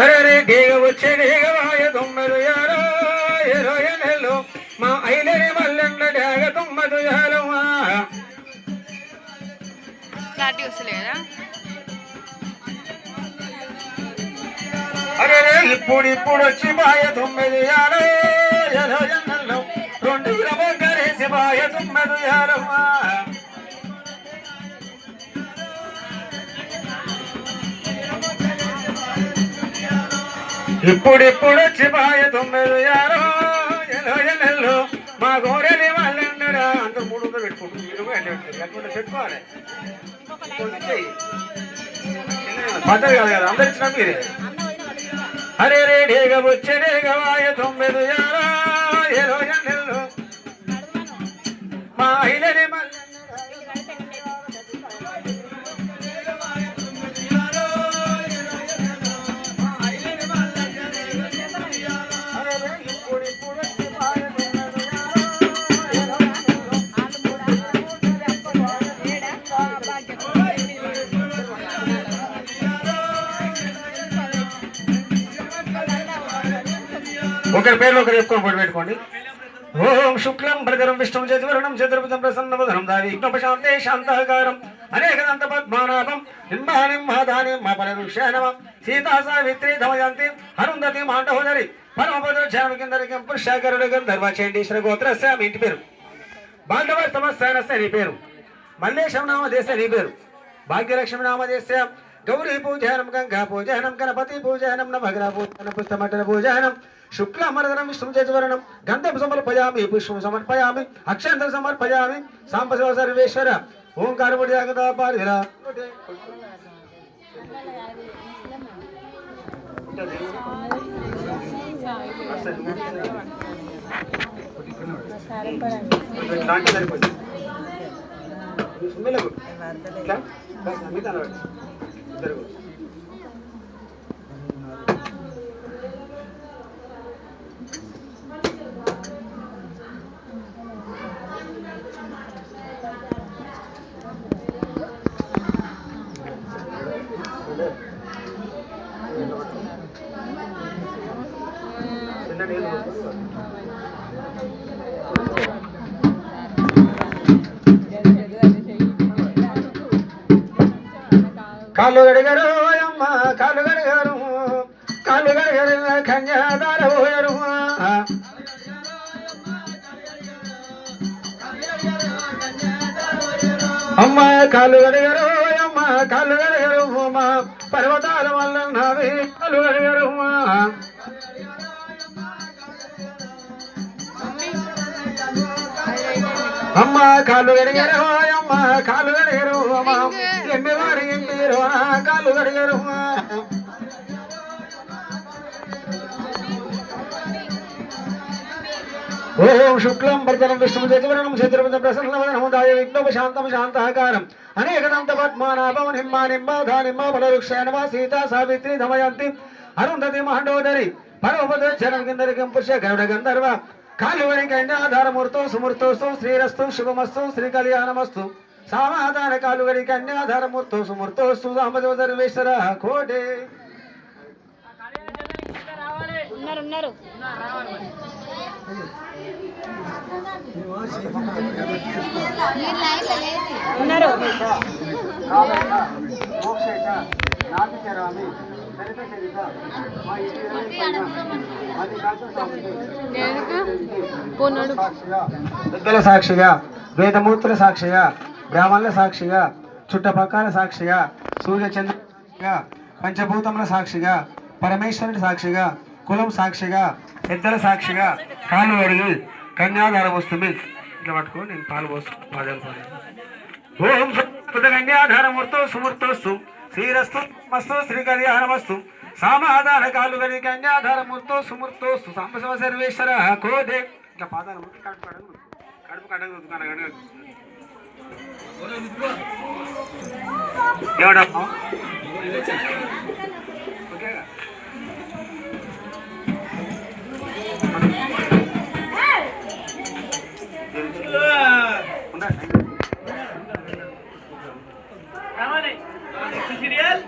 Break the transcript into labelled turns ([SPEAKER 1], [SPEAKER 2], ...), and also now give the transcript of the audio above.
[SPEAKER 1] అరే డేగ వచ్చే డేగవాయ తొమ్మిది యారో ఇరవై నెలలు మా ఐలని మల్లెండ డేగ తొమ్మిది యారమ్మా అరే ఇప్పుడు వచ్చి బాయ తొమ్మిది యారో ఇరవై నెలలు 2 కరేసి బాయ తొమ్మిది యారమ్మా ఇప్పుడు వచ్చి బాయ 9 యారో 20 నెలలు మా గోరెలి వాళ్ళందరూ అందరూ 300 పెట్టుకుంటున్నారు పెట్టుకోవాలి పద్ధతి కాదు కదా అందరు ఇచ్చిన మీరే అరే రే డేగ వచ్చే డేగ బాయ 9 యారో 20 నెలలు మా ఐలని ఒకరి పేర్లు ఒకరు చెప్పుకొని పొడి పెట్టుకోండి ఓం శుక్లం భరధరం విష్ణుం చతుర్వర్ణం చతుర్భుజం ప్రసన్నవదనం దావి విఘ్నోపశాంతే శాంతకారం అనేకదంత పద్మనాభం నింబానింహాదాని మా పరరుష్యానమ సీతా సావిత్రి ధమయంతి హరుంధతి మాండహోదరి పరమపదోధ్యానకిందరికం పురుషాకరుడు గంధర్వ చండీశ్వర గోత్రస్య మీ ఇంటి పేరు బాంధవ సమస్తానస్య నీ పేరు మల్లేశం నామదేశ నీ పేరు భాగ్యలక్ష్మి నామదేశ గౌరీ పూజనం గంగా పూజనం గణపతి పూజనం నవగ్రహ పూజనం పుస్తమటన పూజనం శుక్లమర్దనం విష్ణు చతుర్వర్ణం గంధం సమర్పయామి పుష్పం సమర్పయామి అక్షంతం సమర్పయామి సాంబశివ సర్వేశ్వర ఓంకారముడి జగదాపారిరా కాళ్ళు గడిగారు అమ్మ కాళ్ళు గడిగారు కాళ్ళు గడిగారు కన్యాదార పోయారు అమ్మ కాళ్ళు గడిగారు అమ్మ కాళ్ళు గడిగారు అమ్మ పర్వతాల వల్ల నావి కాళ్ళు గడిగారు అమ్మ కాళ్ళు గడిగారు అమ్మ కాళ్ళు గడిగారు అమ్మ ఎమ్మెవారి ఎంపీరు కాళ్ళు గడిగారు ఓం శుక్లం భర్జనం విష్ణు చతుర్వర్ణం చతుర్భుజం ప్రసన్నవదనం దాయ విఘ్నోపశాంతం శాంతకారం అనేకదంత పద్మనాభం నిమ్మ నిమ్మ ధానిమ్మ ఫలవృక్షానమ సీతా సావిత్రి ధమయంతి అరుంధతి మహండోదరి పరమపదోచ్చరం కిందరికం పురుష గరుడ గంధర్వ కాలువని కన్యాధారమూర్తో సుమూర్తోస్తు శ్రీరస్తు శుభమస్తు శ్రీ కళ్యాణమస్తు సామాధాన కాలువని కన్యాధారమూర్తో సుమూర్తోస్తు సాంబశివ సర్వేశ్వర కోటే పెద్దల సాక్షిగా వేదమూర్తుల సాక్షిగా బ్రాహ్మణుల సాక్షిగా చుట్టపక్కల సాక్షిగా సూర్యచంద్ర సాక్షిగా పంచభూతముల సాక్షిగా పరమేశ్వరుడి సాక్షిగా కులం సాక్షిగా పెద్దల సాక్షిగా కాలు అడిగి కన్యాధారం వస్తుంది ఇట్లా పట్టుకో నేను పాలు పోస్తాను ఓం కన్యాధారమూర్తో సుమూర్తోస్తు శ్రీరస్తు మస్తు శ్రీ కళ్యాణమస్తు సామాధాన కాలు గని కన్యాధారమూర్తో సుమూర్తోస్తు సాంబశివ సర్వేశ్వర కోదే ఇట్లా పాదాలు ముట్టి కడుపు కడగదు ఏమడమ్మా ఓకేగా ఉండాలి
[SPEAKER 2] సీరియల్